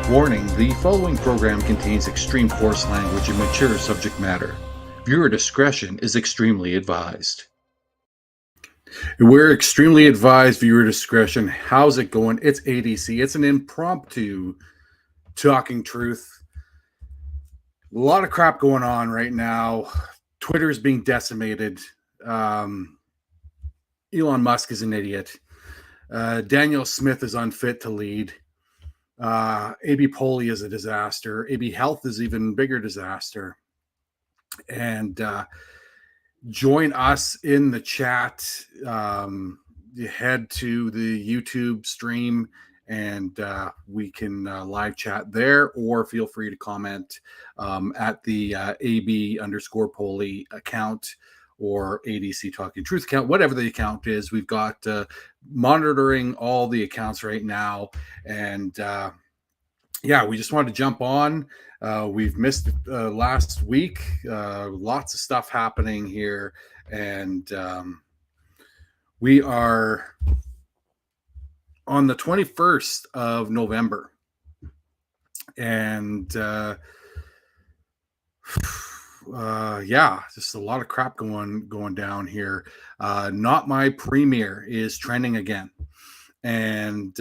Warning, the following program contains extreme coarse language and mature subject matter. Viewer discretion is extremely advised. We're extremely advised viewer discretion. How's it going? It's ADC. It's an impromptu talking truth. A lot of crap going on right now. Twitter is being decimated. Elon Musk is an idiot. Daniel Smith is unfit to lead. AB Poli is a disaster. AB Health is even bigger disaster. And join us in the chat. You head to the YouTube stream and we can live chat there, or feel free to comment at the AB_Poli account or ADC Talking Truth account, whatever the account is. We've got monitoring all the accounts right now. And yeah, we just wanted to jump on. We've missed last week. Lots of stuff happening here. And we are on the 21st of November. And yeah, just a lot of crap going down here. Not My Premier is trending again. And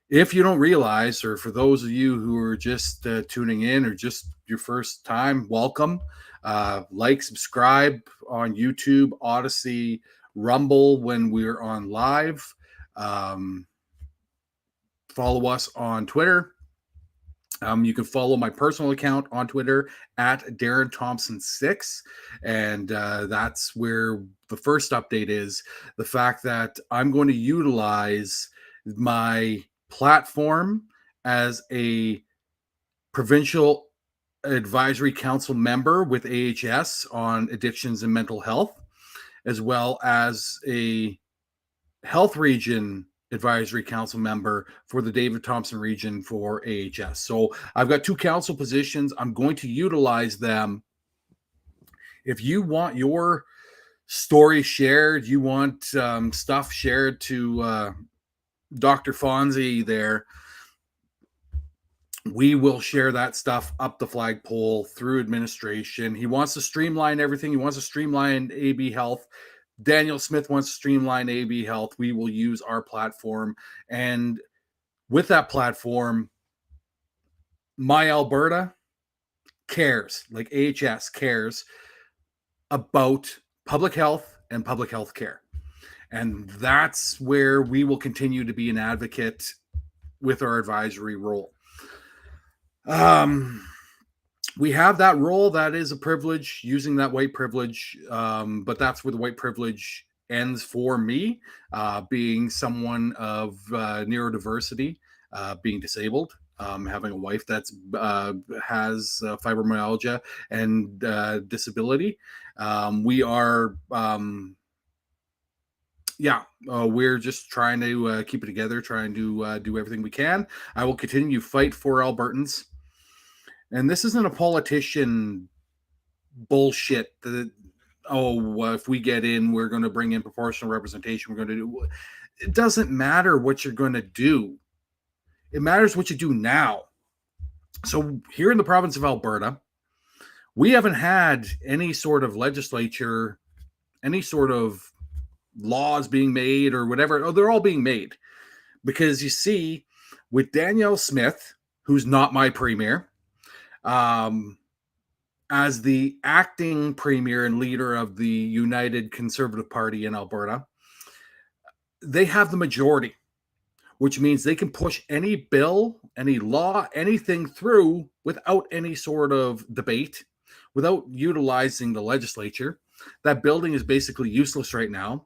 if you don't realize, or for those of you who are just tuning in or just your first time, welcome. Like, subscribe on YouTube, Odyssey, Rumble when we're on live. Follow us on Twitter. You can follow my personal account on Twitter at Darren Thompson 6. And that's where the first update is. The fact that I'm going to utilize my platform as a provincial advisory council member with AHS on addictions and mental health, as well as a health region advisory council member for the David Thompson region for AHS. So I've got two council positions. I'm going to utilize them. If you want your story shared, you want stuff shared to Dr. Fonzie there, we will share that stuff up the flagpole through administration. He wants to streamline everything. He wants to streamline AB Health. Daniel Smith wants to streamline AB Health. We will use our platform. And with that platform, My Alberta cares, like AHS cares about public health and public health care. And that's where we will continue to be an advocate with our advisory role. We have that role. That is a privilege, using that white privilege. But that's where the white privilege ends for me, being someone of neurodiversity, being disabled, having a wife that's has fibromyalgia and disability. We are, we're just trying to keep it together, trying to do everything we can. I will continue to fight for Albertans. And this isn't a politician bullshit that, if we get in, we're going to bring in proportional representation. We're going to do. It doesn't matter what you're going to do. It matters what you do now. So here in the province of Alberta, we haven't had any sort of legislature, any sort of laws being made or whatever. Oh, they're all being made. Because you see, with Danielle Smith, who's not my premier, as the acting premier and leader of the United Conservative Party in Alberta, they have the majority, which means they can push any bill, any law, anything through without any sort of debate, without utilizing the legislature. That building is basically useless right now.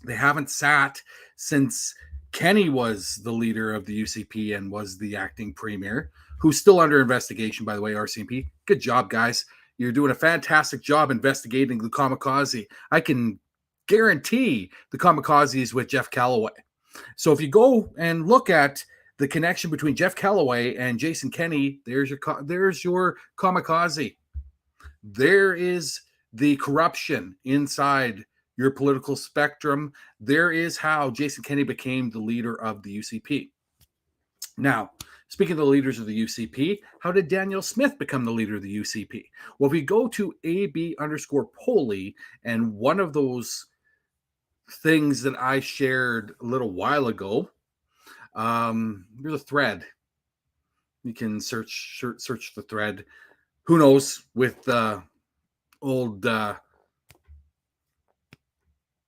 They haven't sat since Kenny was the leader of the UCP and was the acting premier, who's still under investigation, by the way, RCMP. Good job, guys. You're doing a fantastic job investigating the kamikaze. I can guarantee the kamikaze is with Jeff Callaway. So if you go and look at the connection between Jeff Callaway and Jason Kenney, there's your kamikaze. There is the corruption inside your political spectrum. There is how Jason Kenney became the leader of the UCP. Now, speaking of the leaders of the UCP, how did Danielle Smith become the leader of the UCP? Well, if we go to AB_Polly, and one of those things that I shared a little while ago, there's a thread. You can search the thread. Who knows with old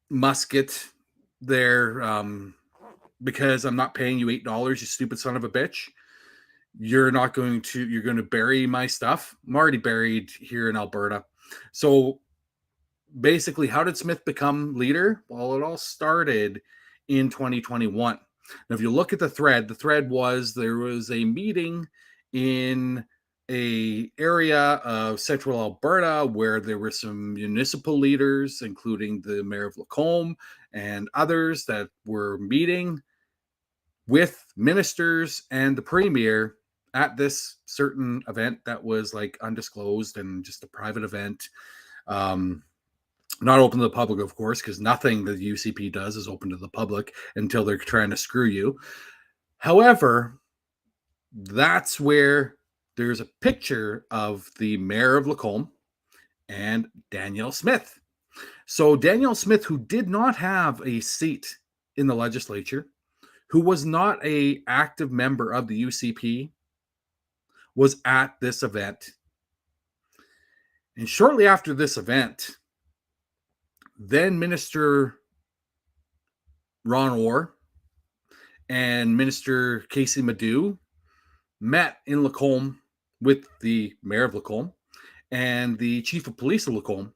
musket there, because I'm not paying you $8, you stupid son of a bitch. You're going to bury my stuff. I'm already buried here in Alberta. So basically, how did Smith become leader? Well, it all started in 2021. Now, if you look at the thread was there was a meeting in a area of central Alberta where there were some municipal leaders, including the mayor of Lacombe and others, that were meeting with ministers and the premier at this certain event that was like undisclosed and just a private event. Not open to the public, of course, because nothing that the UCP does is open to the public until they're trying to screw you. However, that's where there's a picture of the mayor of Lacombe and Danielle Smith. So Danielle Smith, who did not have a seat in the legislature, who was not an active member of the UCP, was at this event. And shortly after this event, then Minister Ron Orr and Minister Casey Madu met in Lacombe with the mayor of Lacombe and the chief of police of Lacombe.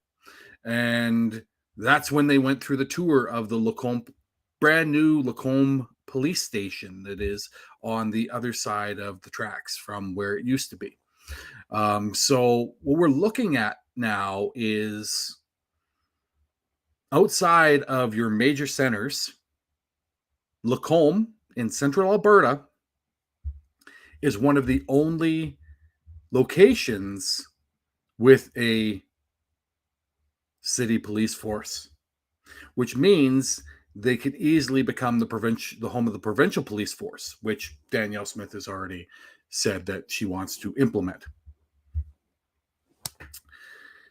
And that's when they went through the tour of the Lacombe, brand new Lacombe police station that is on the other side of the tracks from where it used to be. So what we're looking at now is outside of your major centers, Lacombe in central Alberta is one of the only locations with a city police force, which means they could easily become the home of the provincial police force, which Danielle Smith has already said that she wants to implement.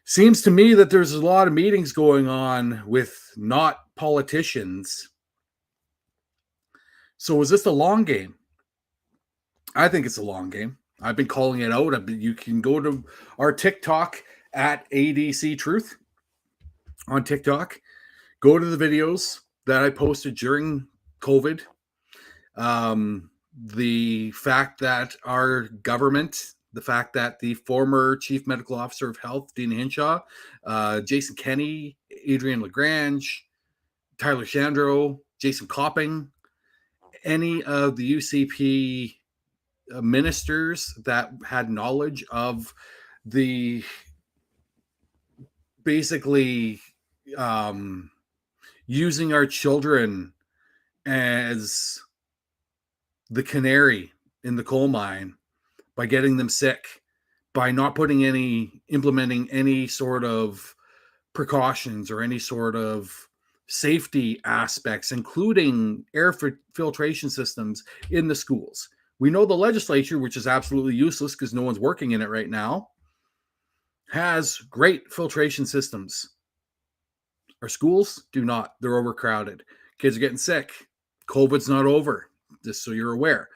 Seems to me that there's a lot of meetings going on with not politicians. So is this a long game? I think it's a long game. I've been calling it out. You can go to our TikTok at ADC Truth on TikTok. Go to the videos that I posted during COVID. The fact that our government, the fact that the former Chief Medical Officer of Health, Dina Hinshaw, Jason Kenney, Adrienne Lagrange, Tyler Shandro, Jason Copping, any of the UCP ministers that had knowledge of the basically using our children as the canary in the coal mine by getting them sick, by not implementing any sort of precautions or any sort of safety aspects, including air filtration systems in the schools. We know the legislature, which is absolutely useless because no one's working in it right now, has great filtration systems. Our schools do not. They're overcrowded. Kids are getting sick. COVID's not over, just so you're aware.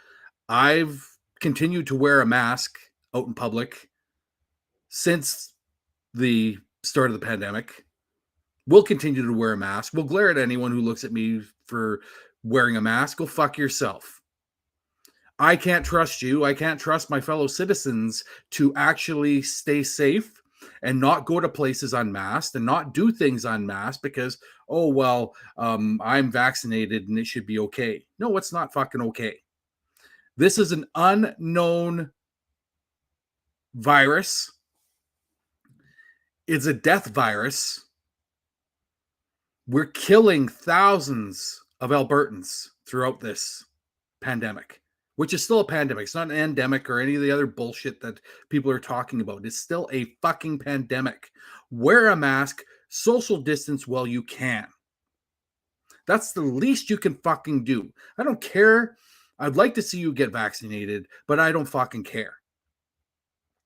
I've continued to wear a mask out in public since the start of the pandemic. We'll continue to wear a mask. We'll glare at anyone who looks at me for wearing a mask. Go fuck yourself. I can't trust you. I can't trust my fellow citizens to actually stay safe and not go to places unmasked and not do things unmasked because, I'm vaccinated and it should be okay. No, it's not fucking okay. This is an unknown virus. It's a death virus. We're killing thousands of Albertans throughout this pandemic, which is still a pandemic. It's not an endemic or any of the other bullshit that people are talking about. It's still a fucking pandemic. Wear a mask, social distance while you can. That's the least you can fucking do. I don't care I'd like to see you get vaccinated, but I don't fucking care.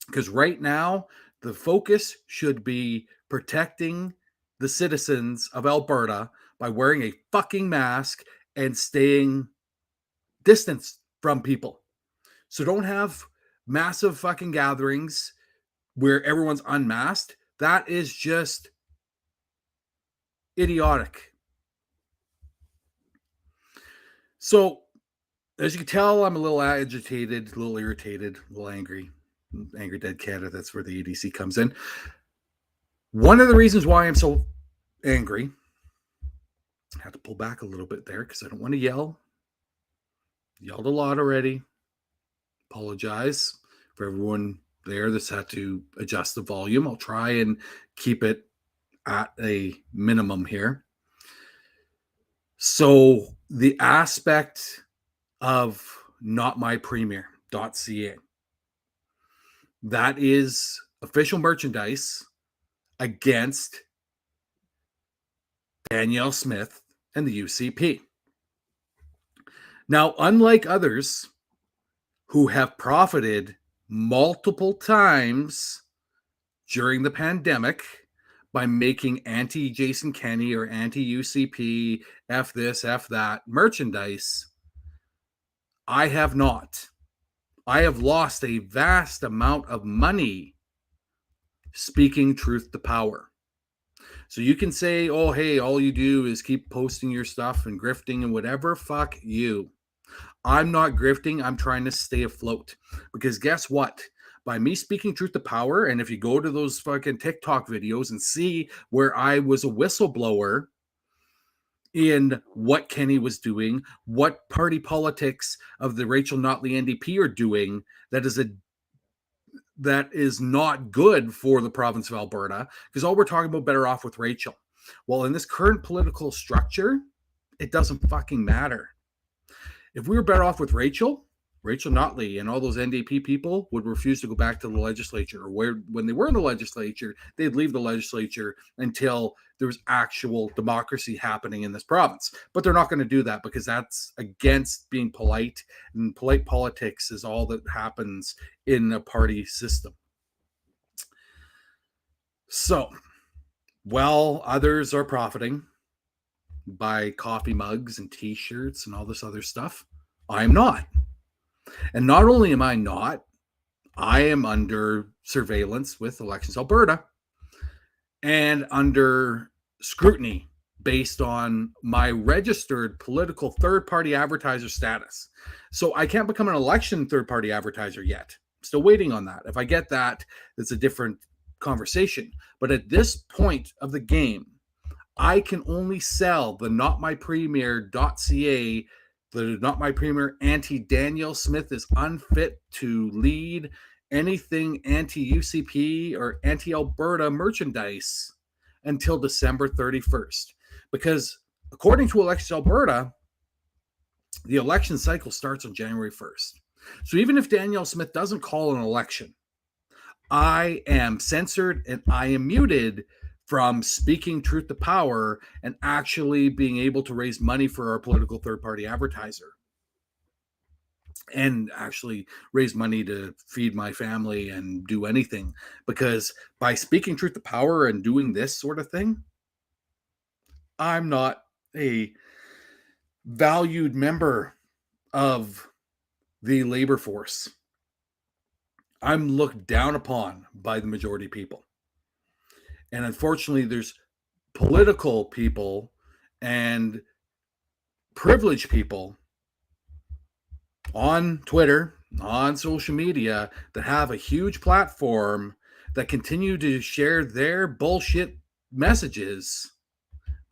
Because right now, the focus should be protecting the citizens of Alberta by wearing a fucking mask and staying distanced from people. So don't have massive fucking gatherings where everyone's unmasked. That is just idiotic. So, as you can tell, I'm a little agitated, a little irritated, a little angry. Angry Dead Canada, that's where the EDC comes in. One of the reasons why I'm so angry, I have to pull back a little bit there because I don't want to yell. Yelled a lot already. Apologize for everyone there that's had to adjust the volume. I'll try and keep it at a minimum here. So the aspect of notmypremier.ca, that is official merchandise against Danielle Smith and the UCP. Now, unlike others who have profited multiple times during the pandemic by making anti-Jason Kenney or anti-UCP, F this, F that merchandise, I have not. I have lost a vast amount of money speaking truth to power. So you can say, oh, hey, all you do is keep posting your stuff and grifting and whatever. Fuck you. I'm not grifting. I'm trying to stay afloat. Because guess what? By me speaking truth to power, and if you go to those fucking TikTok videos and see where I was a whistleblower in what Kenny was doing, what party politics of the Rachel Notley NDP are doing, that is not good for the province of Alberta, because all we're talking about better off with Rachel. Well, in this current political structure, it doesn't fucking matter. If we were better off with Rachel Notley and all those NDP people would refuse to go back to the legislature, or when they were in the legislature, they'd leave the legislature until there was actual democracy happening in this province. But they're not going to do that because that's against being polite, and polite politics is all that happens in a party system. So, while others are profiting by coffee mugs and t-shirts and all this other stuff, I'm not. And not only am I not, I am under surveillance with Elections Alberta and under scrutiny based on my registered political third-party advertiser status. So I can't become an election third-party advertiser yet. Still waiting on that. If I get that, it's a different conversation. But at this point of the game, I can only sell the notmypremier.ca, the Not My Premier anti-Danielle Smith is unfit to lead anything anti-UCP or anti-Alberta merchandise until December 31st. Because according to Elections Alberta, the election cycle starts on January 1st. So even if Danielle Smith doesn't call an election, I am censored and I am muted from speaking truth to power and actually being able to raise money for our political third-party advertiser and actually raise money to feed my family and do anything. Because by speaking truth to power and doing this sort of thing, I'm not a valued member of the labor force. I'm looked down upon by the majority of people. And unfortunately, there's political people and privileged people on Twitter, on social media, that have a huge platform that continue to share their bullshit messages,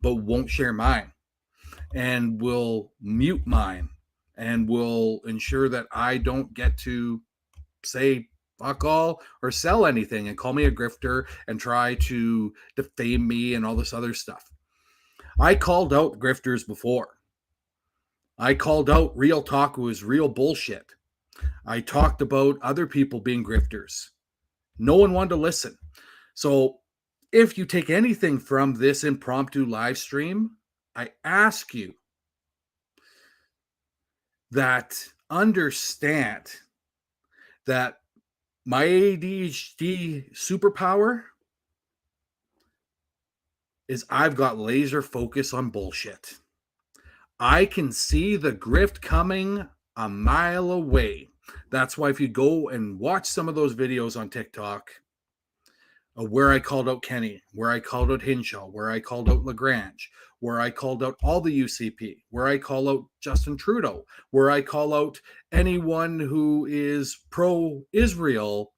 but won't share mine, and will mute mine, and will ensure that I don't get to say fuck all or sell anything and call me a grifter and try to defame me and all this other stuff. I called out grifters before. I called out Real Talk was real bullshit. I talked about other people being grifters. No one wanted to listen. So if you take anything from this impromptu live stream, I ask you, that understand that my ADHD superpower is I've got laser focus on bullshit. I can see the grift coming a mile away. That's why if you go and watch some of those videos on TikTok, where I called out Kenny, where I called out Hinshaw, where I called out Lagrange, where I called out all the UCP, where I call out Justin Trudeau, where I call out anyone who is pro-Israel.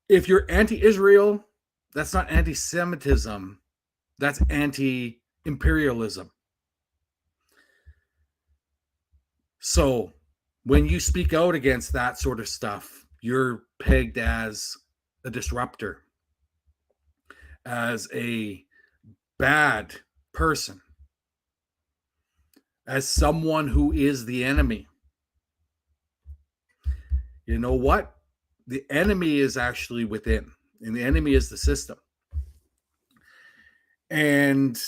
If you're anti-Israel, that's not anti-Semitism. That's anti-imperialism. So when you speak out against that sort of stuff, you're pegged as a disruptor, as a bad person, as someone who is the enemy. You know what? The enemy is actually within, and the enemy is the system. And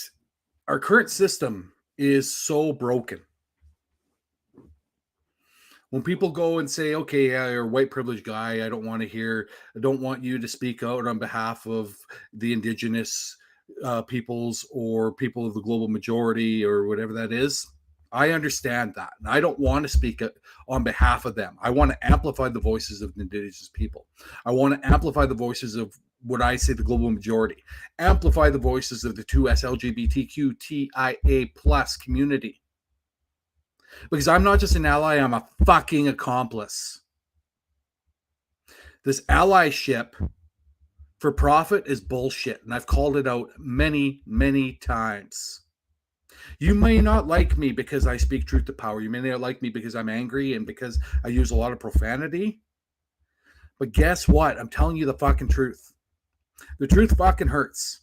our current system is so broken. When people go and say, okay, you're a white privileged guy, I don't want you to speak out on behalf of the indigenous peoples or people of the global majority or whatever that is. I understand that. And I don't want to speak on behalf of them. I want to amplify the voices of indigenous people. I want to amplify the voices of what I say the global majority. Amplify the voices of the 2S LGBTQTIA plus community. Because I'm not just an ally, I'm a fucking accomplice. This allyship for profit is bullshit, and I've called it out many, many times. You may not like me because I speak truth to power. You may not like me because I'm angry and because I use a lot of profanity. But guess what? I'm telling you the fucking truth. The truth fucking hurts.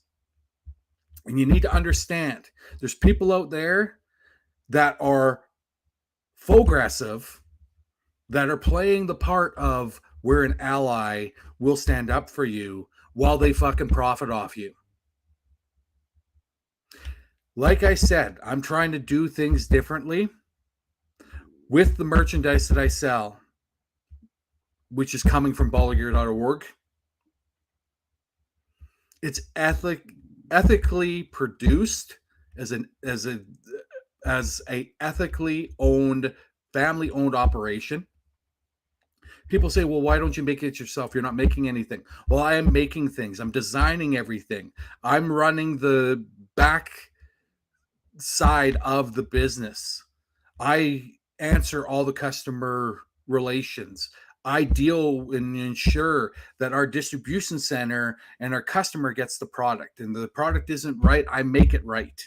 And you need to understand, there's people out there that are progressive, that are playing the part of we're an ally, we'll stand up for you, while they fucking profit off you. Like I said, I'm trying to do things differently with the merchandise that I sell, which is coming from ballergear.org. It's ethically produced as a ethically owned, family-owned operation. People say, well, why don't you make it yourself? You're not making anything. Well, I am making things. I'm designing everything. I'm running the back side of the business. I answer all the customer relations. I deal and ensure that our distribution center and our customer gets the product. And the product isn't right, I make it right.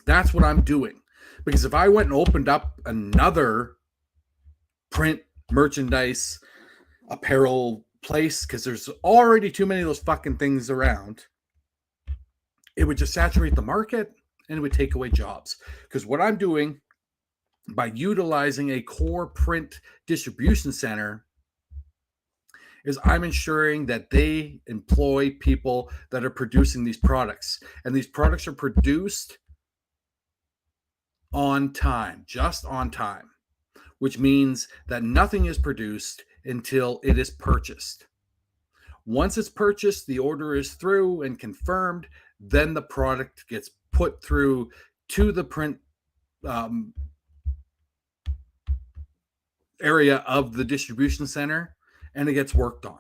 That's what I'm doing. Because if I went and opened up another print, merchandise, apparel place, because there's already too many of those fucking things around, it would just saturate the market and it would take away jobs. Because what I'm doing by utilizing a core print distribution center is I'm ensuring that they employ people that are producing these products. And these products are produced on time, just on time, which means that nothing is produced until it is purchased. Once it's purchased, the order is through and confirmed, then the product gets put through to the print area of the distribution center, and it gets worked on.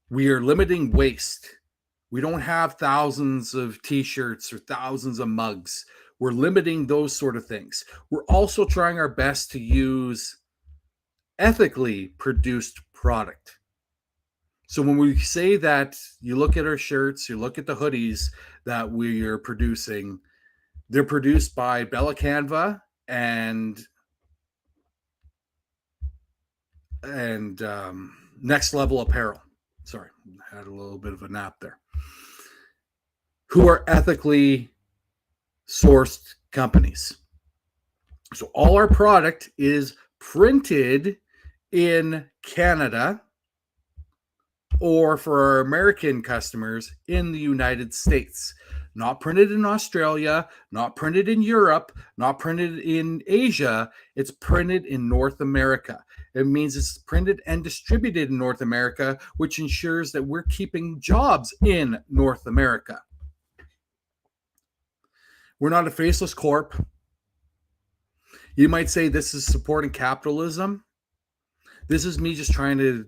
We are limiting waste. We don't have thousands of t-shirts or thousands of mugs. We're limiting those sort of things. We're also trying our best to use ethically produced product. So when we say that, you look at our shirts, you look at the hoodies that we are producing, they're produced by Bella Canva and Next Level Apparel. Sorry, I had a little bit of a nap there. Who are ethically sourced companies. So all our product is printed in Canada, or for our American customers, in the United States. Not printed in Australia, not printed in Europe, not printed in Asia. It's printed in North America. It means it's printed and distributed in North America, which ensures that we're keeping jobs in North America. We're not a faceless corp. You might say this is supporting capitalism. This is me just trying to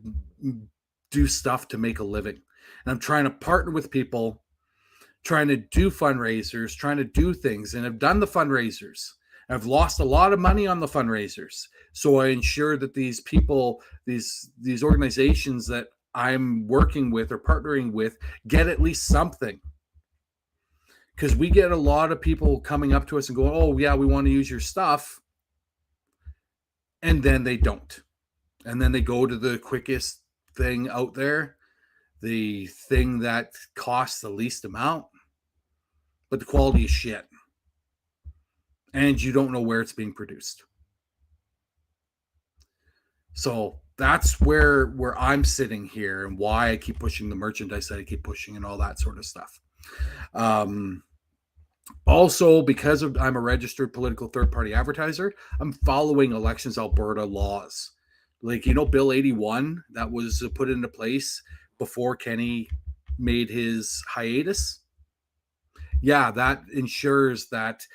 do stuff to make a living. And I'm trying to partner with people, trying to do fundraisers, trying to do things. And I've done the fundraisers. I've lost a lot of money on the fundraisers. So I ensure that these people, these organizations that I'm working with or partnering with get at least something. Because we get a lot of people coming up to us and going, oh, yeah, we want to use your stuff. And then they don't. And then they go to the quickest thing out there, the thing that costs the least amount, but the quality is shit. And you don't know where it's being produced. So that's where I'm sitting here and why I keep pushing the merchandise that I keep pushing and all that sort of stuff. Also, because I'm a registered political third-party advertiser, I'm following Elections Alberta laws. Like, Bill 81 that was put into place before Kenny made his hiatus. Yeah, that ensures that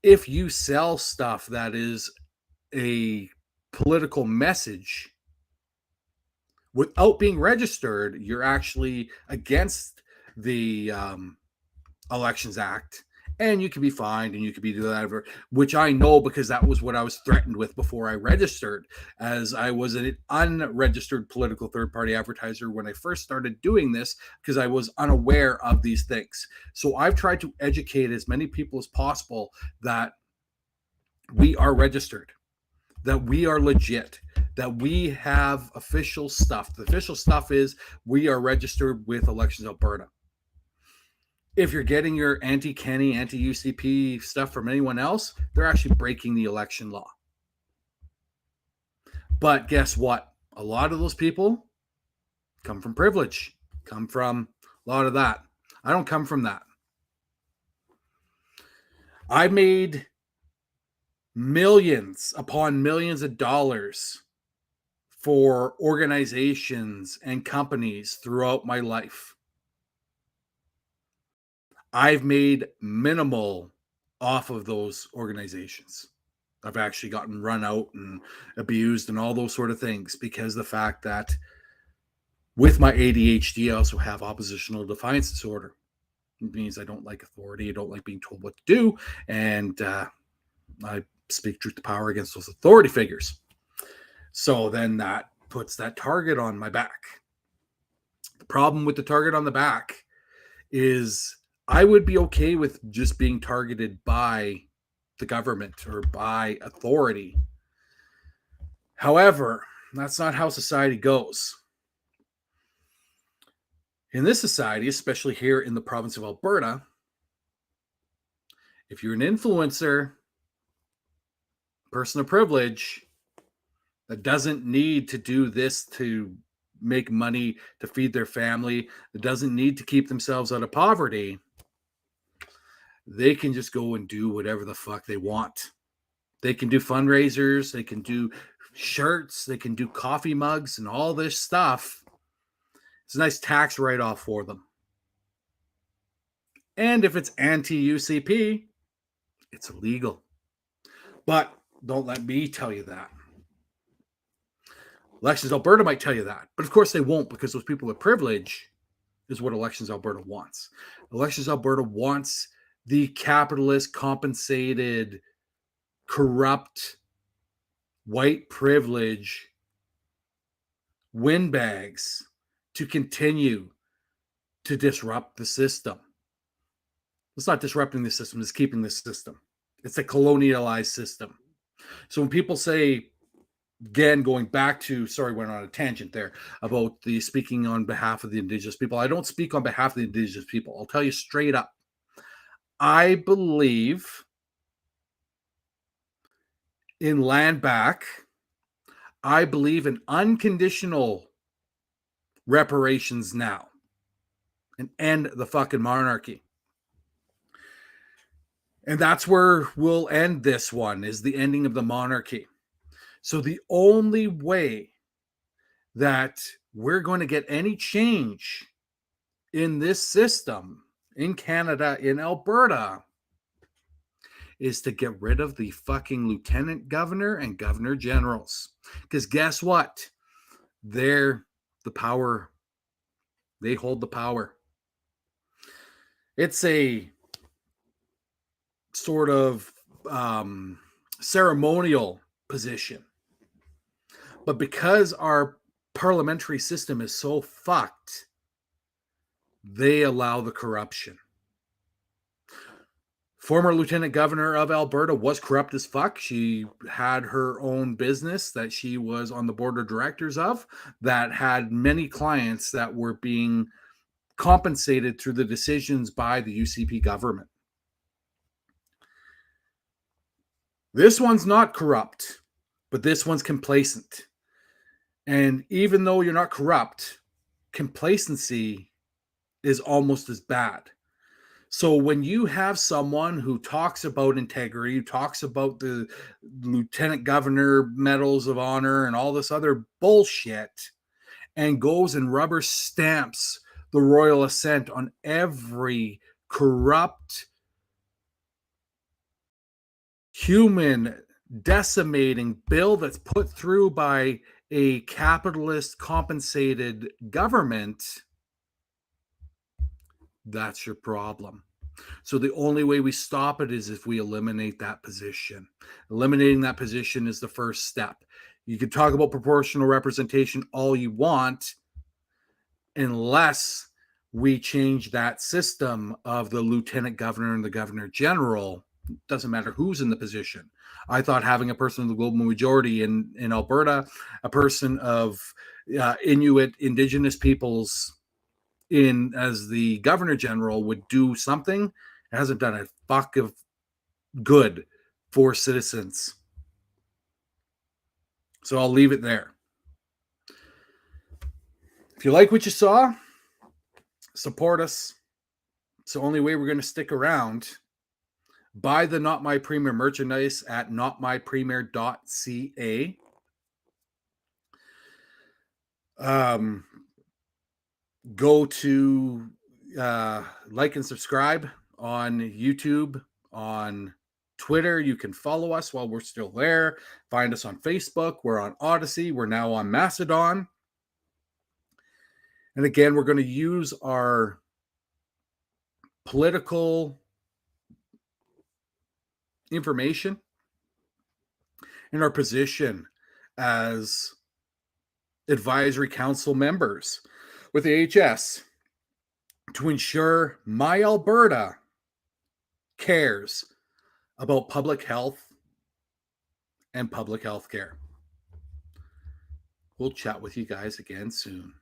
if you sell stuff that is a political message without being registered, you're actually against the Elections Act, and you can be fined and you can be do whatever, which I know because that was what I was threatened with before I registered, as I was an unregistered political third-party advertiser when I first started doing this because I was unaware of these things. So I've tried to educate as many people as possible that we are registered, that we are legit, that we have official stuff. The official stuff is we are registered with Elections Alberta. If you're getting your anti-Kenny, anti-UCP stuff from anyone else, they're actually breaking the election law. But guess what? A lot of those people come from privilege, come from a lot of that. I don't come from that. I made millions upon millions of dollars for organizations and companies throughout my life. I've made minimal off of those organizations. I've actually gotten run out and abused and all those sort of things because the fact that with my ADHD, I also have oppositional defiance disorder. It means I don't like authority. I don't like being told what to do. And I speak truth to power against those authority figures. So then that puts that target on my back. The problem with the target on the back is I would be okay with just being targeted by the government or by authority. However, that's not how society goes. In this society, especially here in the province of Alberta, if you're an influencer, person of privilege, that doesn't need to do this to make money to feed their family, that doesn't need to keep themselves out of poverty, they can just go and do whatever the fuck they want. They can do fundraisers, they can do shirts, they can do coffee mugs and all this stuff. It's a nice tax write-off for them. And if it's anti-UCP, it's illegal. But don't let me tell you that. Elections Alberta might tell you that, but of course they won't, because those people with privilege is what Elections Alberta wants. Elections Alberta wants the capitalist, compensated, corrupt, white privilege windbags to continue to disrupt the system. It's not disrupting the system, it's keeping the system. It's a colonialized system. So when people say, again, going back to, sorry, went on a tangent there about the speaking on behalf of the Indigenous people. I don't speak on behalf of the Indigenous people. I'll tell you straight up. I believe in land back. I believe in unconditional reparations now and end the fucking monarchy. And that's where we'll end this one, is the ending of the monarchy. So the only way that we're going to get any change in this system in Canada, in Alberta, is to get rid of the fucking lieutenant governor and governor generals. Because guess what? They're the power. They hold the power. It's a sort of ceremonial position. But because our parliamentary system is so fucked, they allow the corruption. Former Lieutenant Governor of Alberta was corrupt as fuck. She had her own business that she was on the board of directors of that had many clients that were being compensated through the decisions by the UCP government. This one's not corrupt, but this one's complacent. And even though you're not corrupt, complacency is almost as bad. So when you have someone who talks about integrity, who talks about the lieutenant governor medals of honor and all this other bullshit, and goes and rubber stamps the royal assent on every corrupt, human decimating bill that's put through by a capitalist compensated government, that's your problem. So the only way we stop it is if we eliminate that position. Eliminating that position is the first step. You can talk about proportional representation all you want, unless we change that system of the lieutenant governor and the governor general. Doesn't matter who's in the position. I thought having a person of the global majority in Alberta, a person of Inuit Indigenous peoples in as the governor general would do something. It hasn't done a fuck of good for citizens. So I'll leave it there. If you like what you saw, support us. It's the only way we're going to stick around. Buy the Not My Premier merchandise at notmypremier.ca. Go to like and subscribe on YouTube, on Twitter. You can follow us while we're still there. Find us on Facebook. We're on Odyssey. We're now on Mastodon. And again, we're going to use our political information and our position as advisory council members with the AHS to ensure my Alberta cares about public health and public health care. We'll chat with you guys again soon.